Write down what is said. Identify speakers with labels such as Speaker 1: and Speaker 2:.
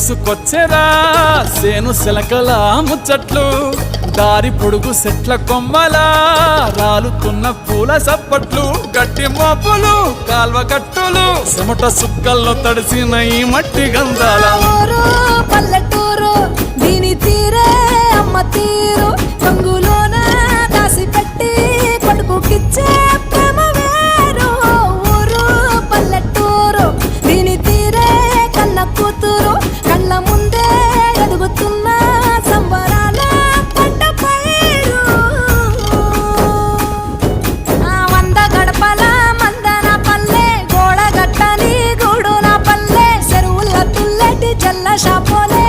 Speaker 1: సుకొచ్చెరా సేను శిలకల ముచ్చట్లు దారి పొడుగు సెట్ల కొమ్మలా రాలుతున్న పూల సప్పట్లు గట్టి మోపులు కాల్వ కట్టులు చెమట సుక్కల్లో తడిసిన ఈ మట్టి గంధాల
Speaker 2: పల్లెటూరు దీని తీరే అమ్మ తీరు రంగులోన దాసి పెట్టి కొడుకుకిచ్చే ప్రేమ వేరు ఊరు పల్లెటూరు దీని తీరే కన్న కూతురు కళ్ళ ముందే ఎదుగుతున్న సంబరాల పంట పైరు వంద గడపల మందన పల్లె గోడ గట్టని గూడు నా పల్లె చెరువుల తుల్లటి జల్ల షాపోలే